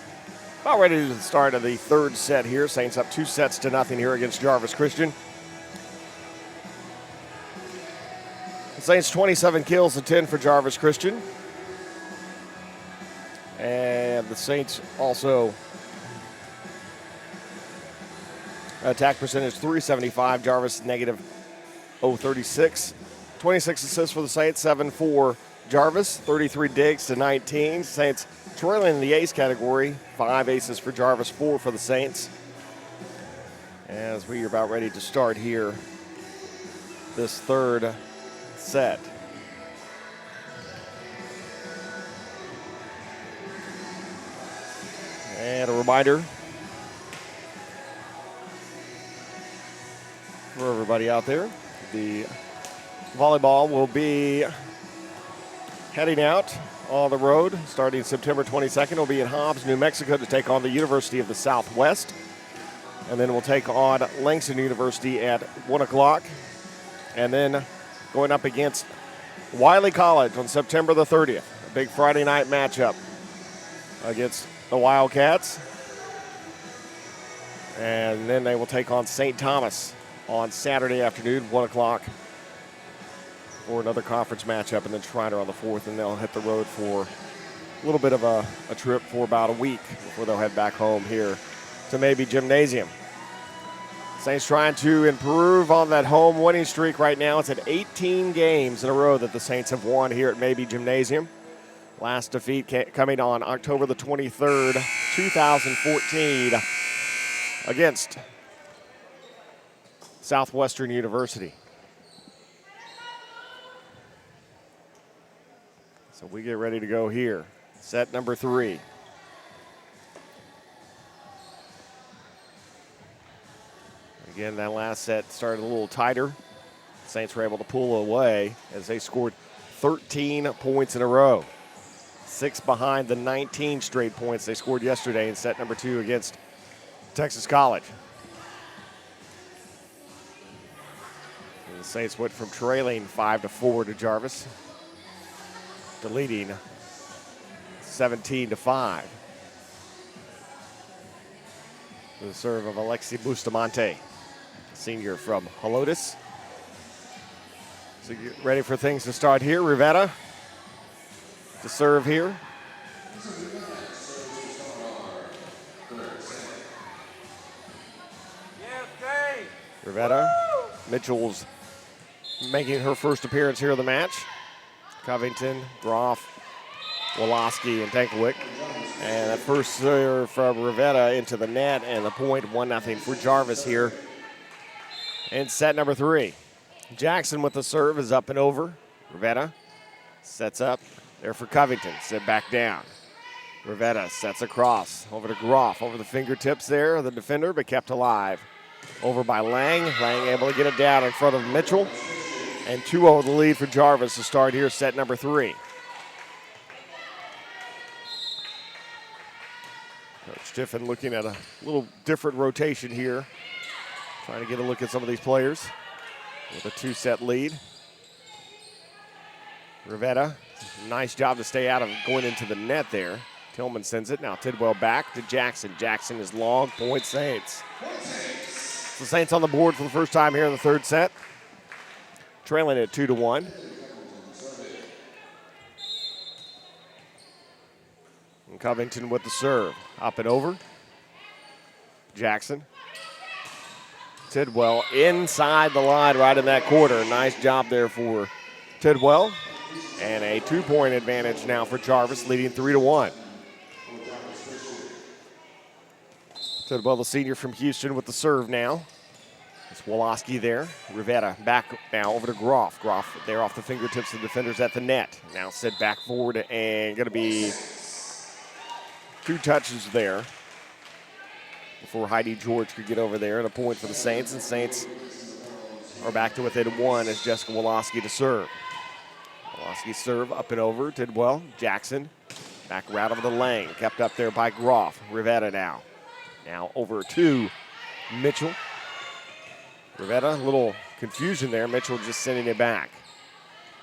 about ready to start of the third set here. Saints up 2-0 here against Jarvis Christian. Saints 27 kills to 10 for Jarvis Christian. And the Saints also attack percentage .375, Jarvis negative .036. 26 assists for the Saints, 7 for Jarvis, 33 digs to 19. Saints trailing in the ace category, 5 aces for Jarvis, 4 for the Saints. As we are about ready to start here, this third set. And a reminder for everybody out there, the volleyball will be heading out on the road starting September 22nd. We'll be in Hobbs, New Mexico to take on the University of the Southwest. And then we'll take on Langston University at 1 o'clock. And then going up against Wiley College on September the 30th. A big Friday night matchup against the Wildcats. And then they will take on St. Thomas on Saturday afternoon, 1 o'clock, for another conference matchup, and then Schreiner on the 4th, and they'll hit the road for a little bit of a trip for about a week before they'll head back home here to Mabee Gymnasium. Saints trying to improve on that home winning streak right now. It's at 18 games in a row that the Saints have won here at Mabee Gymnasium. Last defeat coming on October the 23rd, 2014 against Southwestern University. So we get ready to go here. Set number 3. Again, that last set started a little tighter. Saints were able to pull away as they scored 13 points in a row. 6 behind the 19 straight points they scored yesterday in set number 2 against Texas College. And the Saints went from trailing 5-4 to Jarvis to leading 17-5. The serve of Alexi Bustamante, senior from Helotes. So get ready for things to start here. Rivetta to serve here. Rivetta. Mitchell's making her first appearance here in the match. Covington, Groff, Woloski, and Tankowick. And that first serve from Rivetta into the net, and the point, 1-0 for Jarvis here in set number 3. Jackson with the serve is up and over. Rivetta sets up there for Covington. Set back down. Rivetta sets across over to Groff. Over the fingertips there of the defender, but kept alive. Over by Lang. Lang able to get it down in front of Mitchell. And 2-0 the lead for Jarvis to start here, set number 3. Coach Tiffin looking at a little different rotation here. Trying to get a look at some of these players with a 2-set lead. Rivetta, nice job to stay out of going into the net there. Tillman sends it. Now Tidwell back to Jackson. Jackson is long. Point Saints. The Saints on the board for the first time here in the third set. Trailing at 2-1. And Covington with the serve. Up and over. Jackson. Tidwell inside the line right in that quarter. Nice job there for Tidwell. And a 2-point advantage now for Jarvis, leading 3-1. Tidwell, the senior from Houston, with the serve now. It's Woloski there. Rivetta back now over to Groff. Groff there off the fingertips of the defenders at the net. Now set back forward and going to be 2 touches there before Heidi George could get over there, and a point for the Saints. And Saints are back to within 1 as Jessica Woloski to serve. Woloski serve up and over. Tidwell, Jackson, back right over the lane. Kept up there by Groff. Rivetta now. Now over to Mitchell. Rivetta, a little confusion there. Mitchell just sending it back.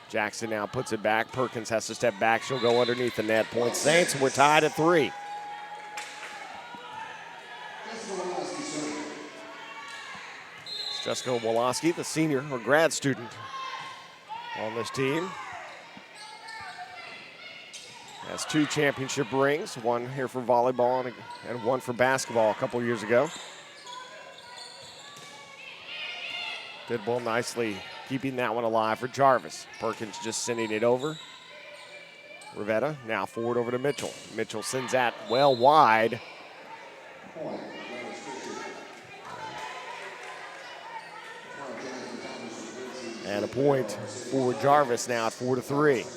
Jackson now puts it back. Perkins has to step back. She'll go underneath the net. Point Saints, and we're tied at 3. It's Jessica Woloski, the senior or grad student on this team. Has 2 championship rings, one here for volleyball and one for basketball a couple years ago. Did well nicely keeping that one alive for Jarvis. Perkins just sending it over. Rivetta now forward over to Mitchell. Mitchell sends that well wide. And a point for Jarvis now at 4-3.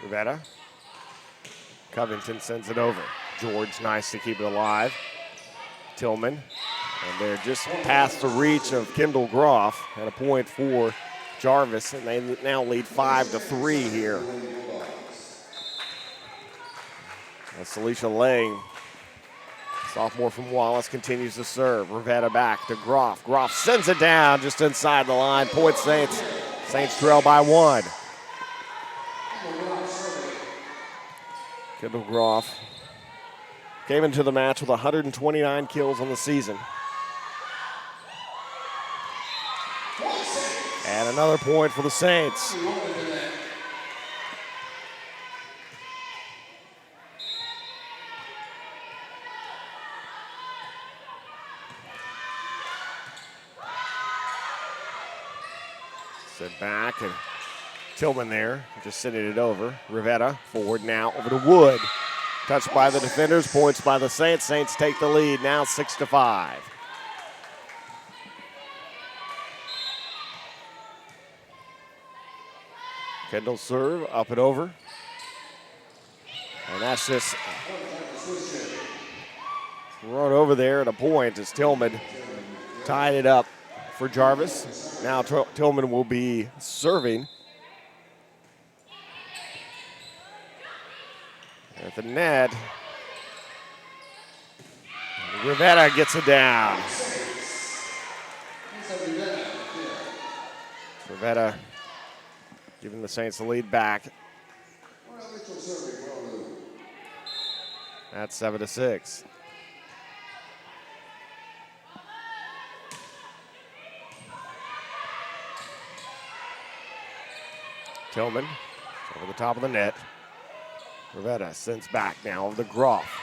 Rivetta. Covington sends it over. George nice to keep it alive. Tillman. And they're just past the reach of Kendall Groff. And a point for Jarvis. And they now lead 5-3 here. And Celicia Lang, sophomore from Wallace, continues to serve. Rivetta back to Groff. Groff sends it down just inside the line. Point Saints. Saints trail by 1. Kendall Groff came into the match with 129 kills on the season. And another point for the Saints. Sit back and Tillman there, just sending it over. Rivetta forward now over to Wood. Touched by the defenders, points by the Saints. Saints take the lead now 6-5. Kendall serve, up and over. And that's just run over there at a point as Tillman tied it up for Jarvis. Now Tillman will be serving. At the net, Rivetta gets it down. Rivetta giving the Saints the lead back. That's 7-6. Tillman over the top of the net. Rivetta sends back now over to Groff.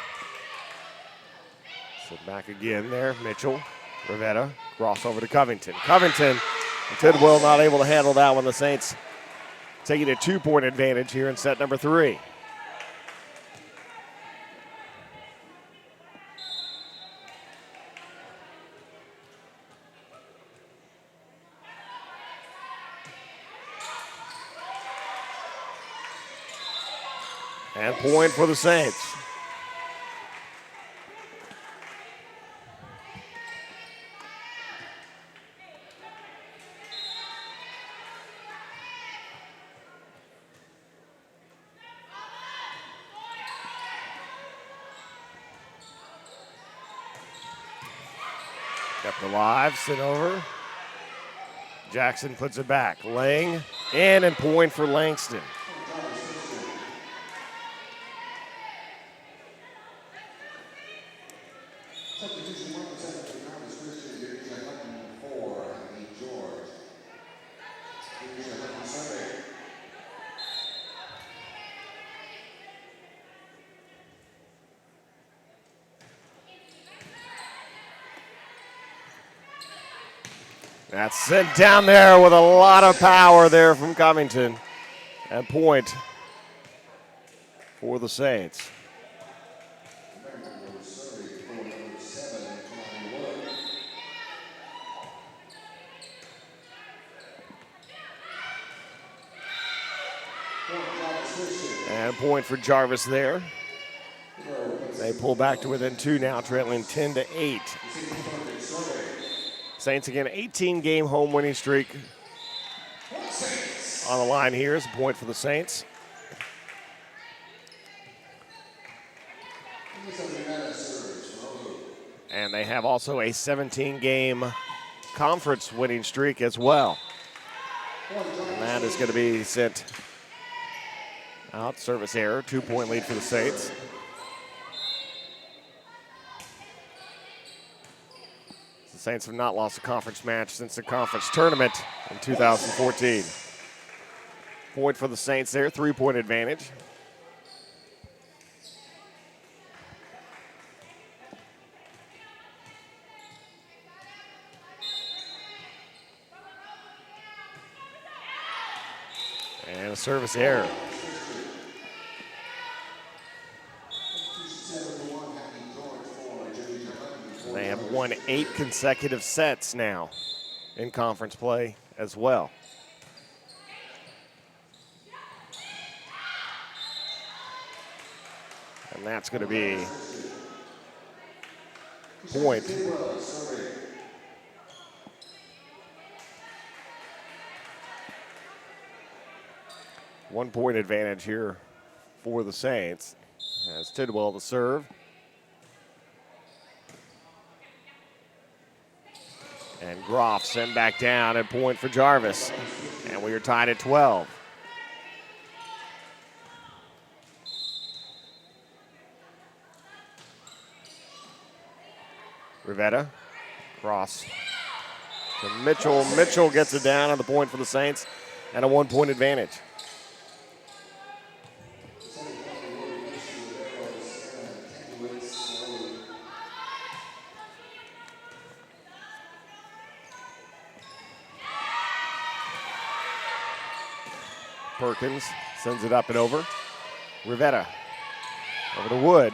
Send back again there, Mitchell. Rivetta, Groff over to Covington. Covington, Tidwell not able to handle that one. The Saints taking a 2-point advantage here in set number 3. And point for the Saints. Kept alive, sit over. Jackson puts it back. Lang in and point for Langston. That's sent down there with a lot of power there from Covington. And point for the Saints. And point for Jarvis there. They pull back to within 2 now, trailing 10-8. Saints again, 18-game home winning streak on the line here is a point for the Saints. And they have also a 17-game conference winning streak as well. And that is going to be sent out. Service error, 2-point lead for the Saints. Saints have not lost a conference match since the conference tournament in 2014. Point for the Saints there, 3-point advantage. And a service error. They have won 8 consecutive sets now in conference play as well. And that's going to be point. 1-point advantage here for the Saints. As Tidwell to serve. And Groff sent back down and point for Jarvis. And we are tied at 12. Rivetta, cross to Mitchell. Mitchell gets it down on the point for the Saints and a 1-point advantage. Perkins sends it up and over. Rivetta over to Wood.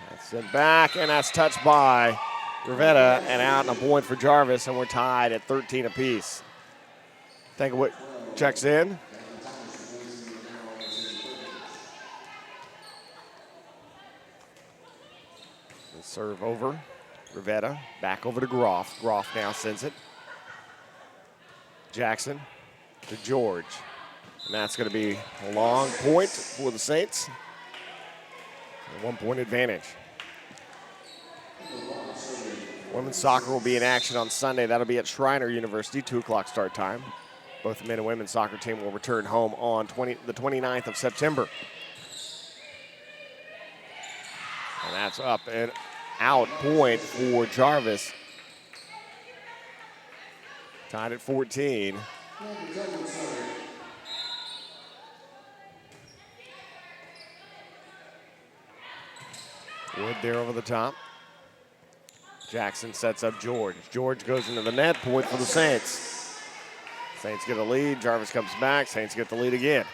That's sent back, and that's touched by Rivetta, and out and a point for Jarvis, and we're tied at 13 apiece. Tankowick checks in. The serve over. Rivetta back over to Groff. Groff now sends it. Jackson to George. And that's going to be a long point for the Saints. A 1-point advantage. Women's soccer will be in action on Sunday. That'll be at Schreiner University, 2 o'clock start time. Both the men and women's soccer team will return home on the 29th of September. And that's up and out point for Jarvis. Tied at 14. Wood there over the top. Jackson sets up George. George goes into the net, point for the Saints. Saints get a lead, Jarvis comes back, Saints get the lead again.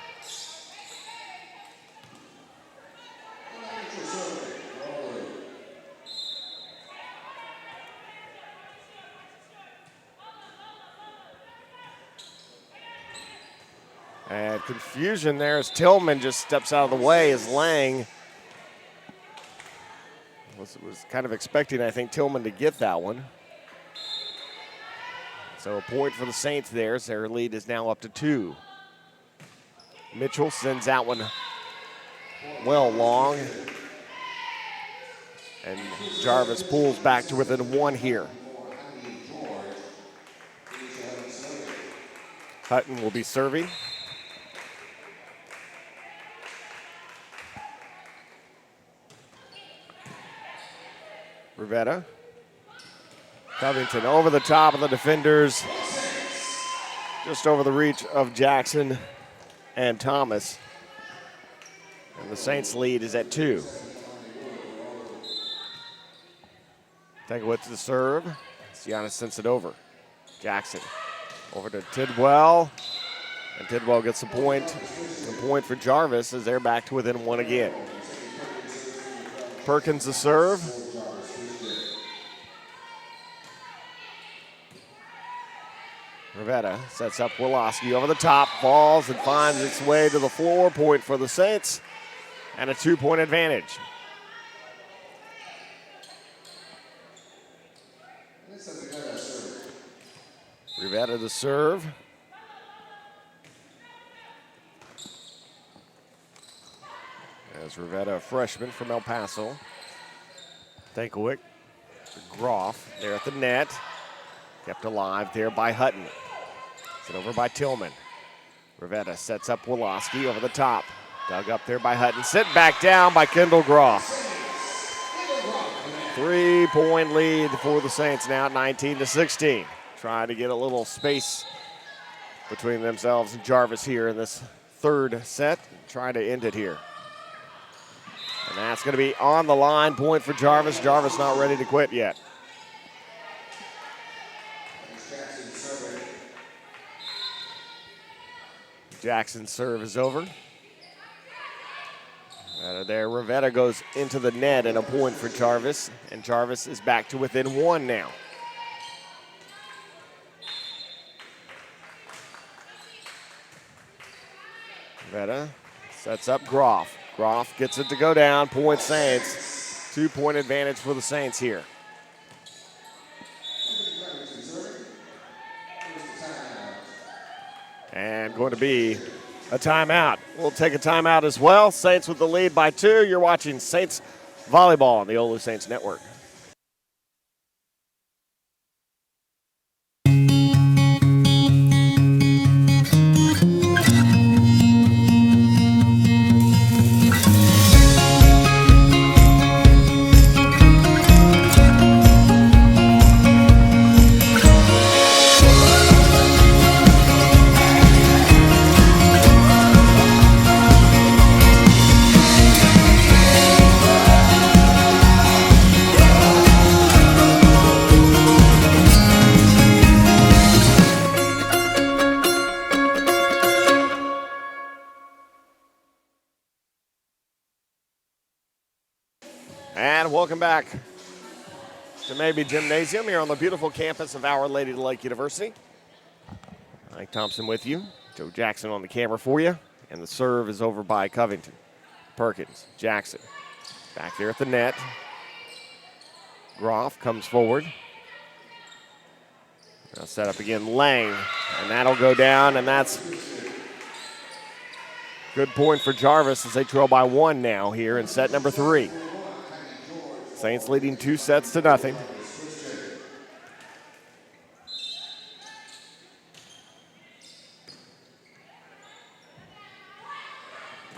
And confusion there as Tillman just steps out of the way as Lang was kind of expecting, I think, Tillman to get that one. So a point for the Saints there. So their lead is now up to 2. Mitchell sends that one well long. And Jarvis pulls back to within 1 here. Hutton will be serving. Rivetta. Covington over the top of the defenders. Just over the reach of Jackson and Thomas. And the Saints lead is at 2. Tankowick to the serve. Giannis sends it over. Jackson over to Tidwell. And Tidwell gets a point. A point for Jarvis as they're back to within 1 again. Perkins the serve. Rivetta sets up Woloski over the top, falls and finds its way to the floor. Point for the Saints and a 2-point advantage. Rivetta to serve. As Rivetta, a freshman from El Paso. Tankowick, Groff there at the net. Kept alive there by Hutton. Sent over by Tillman. Rivetta sets up Woloski over the top. Dug up there by Hutton. Sent back down by Kendall Groff. 3-point lead for the Saints now at 19-16. Trying to get a little space between themselves and Jarvis here in this third set. Trying to end it here. And that's going to be on the line. Point for Jarvis. Jarvis not ready to quit yet. Jackson's serve is over. There, Rivetta goes into the net and a point for Jarvis. And Jarvis is back to within one now. Rivetta sets up Groff. Groff gets it to go down. Point Saints. 2-point advantage for the Saints here. And going to be a timeout. We'll take a timeout as well. Saints with the lead by 2. You're watching Saints Volleyball on the OLLU Saints Network. And welcome back to Mabee Gymnasium here on the beautiful campus of Our Lady of the Lake University. Mike Thompson with you. Joe Jackson on the camera for you. And the serve is over by Covington. Perkins, Jackson. Back there at the net. Groff comes forward. Now set up again, Lang. And that'll go down, and that's good point for Jarvis as they trail by 1 now here in set number 3. Saints leading 2-0.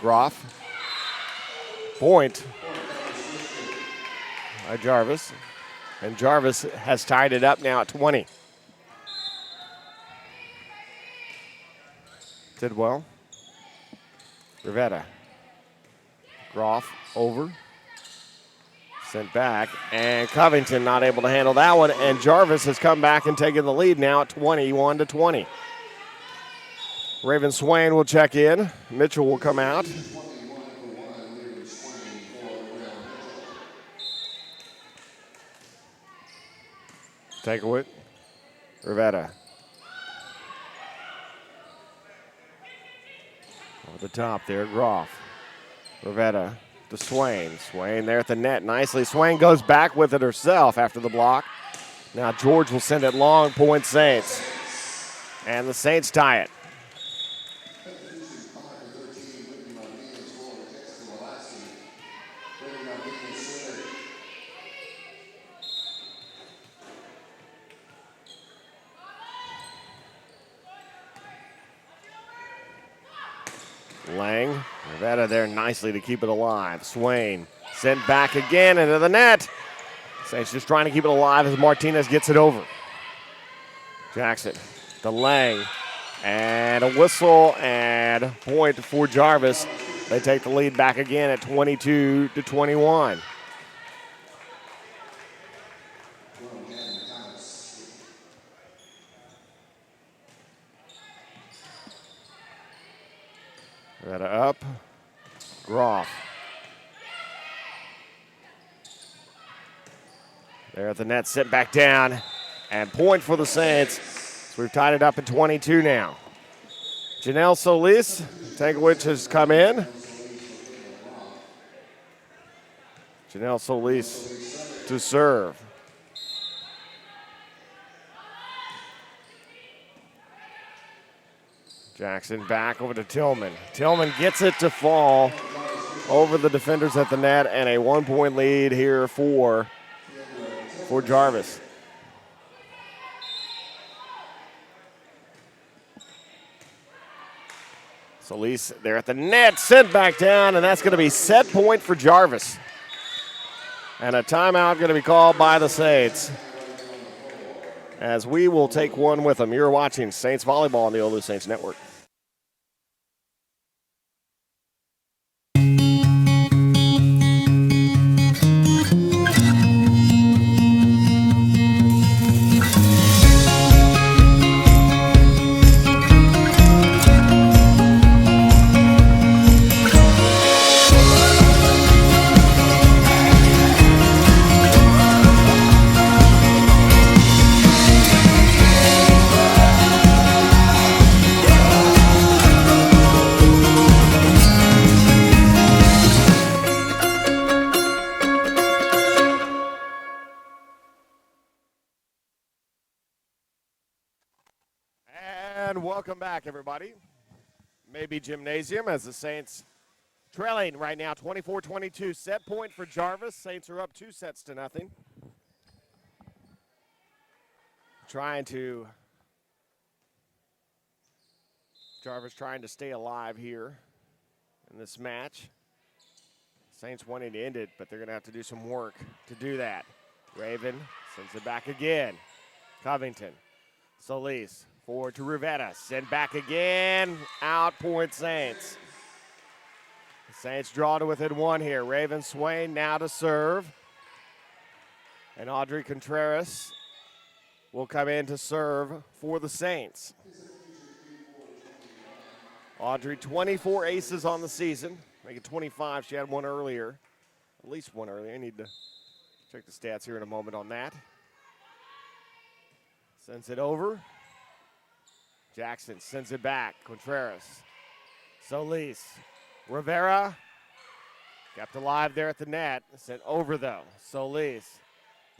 Groff. Point by Jarvis. And Jarvis has tied it up now at 20. Tidwell. Rivetta. Groff over. Sent back, and Covington not able to handle that one, and Jarvis has come back and taken the lead now at 21-20. Raven Swain will check in. Mitchell will come out. Takeaway. Rivetta. Over the top there, Groff. Rivetta. To Swain. Swain there at the net nicely. Swain goes back with it herself after the block. Now George will send it long. Point Saints. And the Saints tie it. Lang, Rivetta there nicely to keep it alive. Swain sent back again into the net. Saints just trying to keep it alive as Martinez gets it over. Jackson to Lang, and a whistle and point for Jarvis. They take the lead back again at 22-21. Rivetta up. Groff. There at the net, sit back down. And point for the Saints. So we've tied it up at 22 now. Janelle Solis, Tankowicz has come in. Janelle Solis to serve. Jackson back over to Tillman. Tillman gets it to fall over the defenders at the net, and a 1-point lead here for Jarvis. Solis there at the net, sent back down, and that's going to be set point for Jarvis. And a timeout going to be called by the Saints, as we will take one with them. You're watching Saints Volleyball on the OLLU Saints Network. And welcome back, everybody. Mabee Gymnasium as the Saints trailing right now 24-22. Set point for Jarvis. Saints are up 2-0. Jarvis trying to stay alive here in this match. Saints wanting to end it, but they're going to have to do some work to do that. Raven sends it back again. Covington. Solis. Forward to Rivetta, send back again, out point Saints. The Saints draw to within one here. Raven Swain now to serve. And Audrey Contreras will come in to serve for the Saints. Audrey, 24 aces on the season, make it 25. She had one earlier, at least one earlier. I need to check the stats here in a moment on that. Sends it over. Jackson sends it back. Contreras. Solis. Rivera. Kept alive there at the net. Sent over, though. Solis.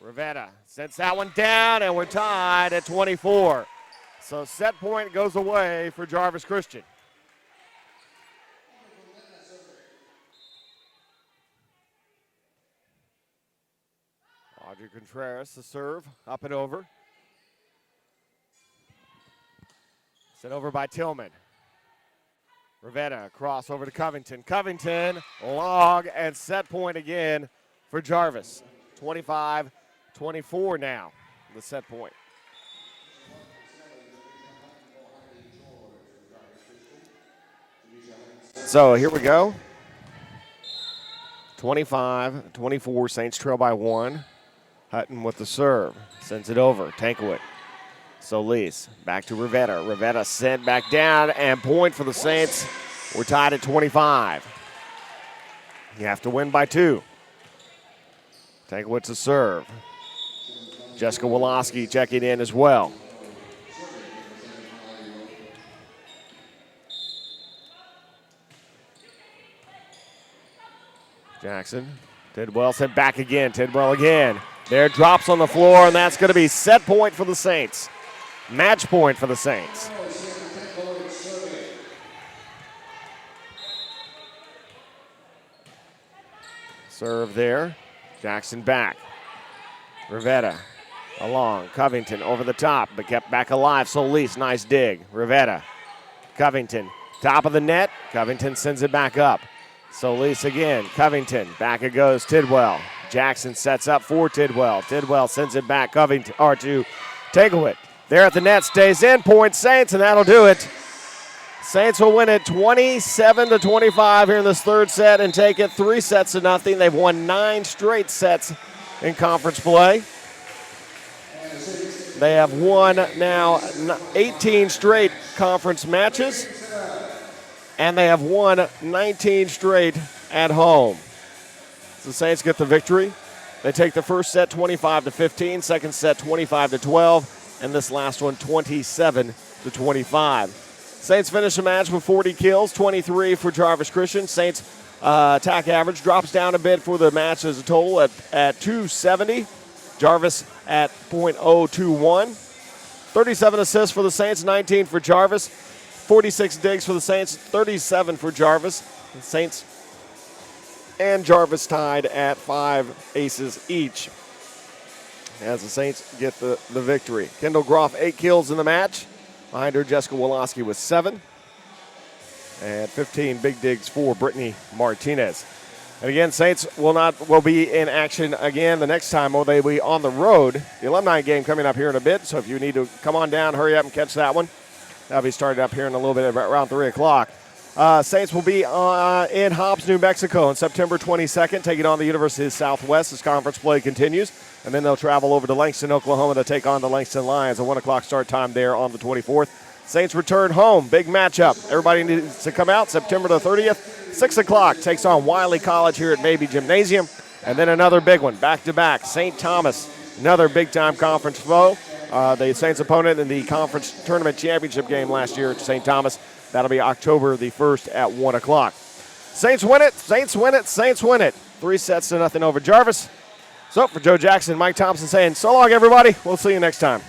Rivera sends that one down, and we're tied at 24. So set point goes away for Jarvis Christian. Audrey Contreras, the serve. Up and over. Sent over by Tillman. Rivetta across over to Covington. Covington, log, and set point again for Jarvis. 25-24 now, the set point. So here we go. 25-24, Saints trail by one. Hutton with the serve. Sends it over. Tankowit. Solis back to Rivetta. Rivetta sent back down, and point for the Saints. We're tied at 25. You have to win by 2. Tankowit's a serve. Jessica Woloski checking in as well. Jackson. Tidwell sent back again. Tidwell again. There, drops on the floor, and that's going to be set point for the Saints. Match point for the Saints. Serve there. Jackson back. Rivetta along. Covington over the top, but kept back alive. Solis, nice dig. Rivetta. Covington, top of the net. Covington sends it back up. Solis again. Covington, back it goes. Tidwell. Jackson sets up for Tidwell. Tidwell sends it back Covington, or to Tankowit. There at the net, stays in. Point Saints, and that'll do it. Saints will win it 27-25 here in this third set and take it 3-0. They've won 9 straight sets in conference play. They have won now 18 straight conference matches, and they have won 19 straight at home. So the Saints get the victory. They take the first set 25-15, second set 25-12, and this last one 27-25. Saints finish the match with 40 kills, 23 for Jarvis Christian. Saints attack average drops down a bit for the match as a total at 270. Jarvis at .021. 37 assists for the Saints, 19 for Jarvis. 46 digs for the Saints, 37 for Jarvis. The Saints and Jarvis tied at 5 aces each as the Saints get the victory. Kendall Groff, 8 kills in the match. Behind her, Jessica Woloski with 7. And 15 big digs for Brittany Martinez. And again, Saints will be in action again the next time. Will they be on the road? The Alumni game coming up here in a bit, so if you need to come on down, hurry up and catch that one. That'll be started up here in a little bit, around 3 o'clock. Saints will be in Hobbs, New Mexico on September 22nd, taking on the University of Southwest as conference play continues. And then they'll travel over to Langston, Oklahoma to take on the Langston Lions. A 1 o'clock start time there on the 24th. Saints return home. Big matchup. Everybody needs to come out September the 30th. 6 o'clock takes on Wiley College here at Mabee Gymnasium. And then another big one, back-to-back. St. Thomas, another big-time conference foe. The Saints' opponent in the conference tournament championship game last year at St. Thomas. That'll be October the 1st at 1 o'clock. Saints win it, Saints win it, Saints win it. 3-0 over Jarvis. So for Joe Jackson, Mike Thompson saying so long, everybody. We'll see you next time.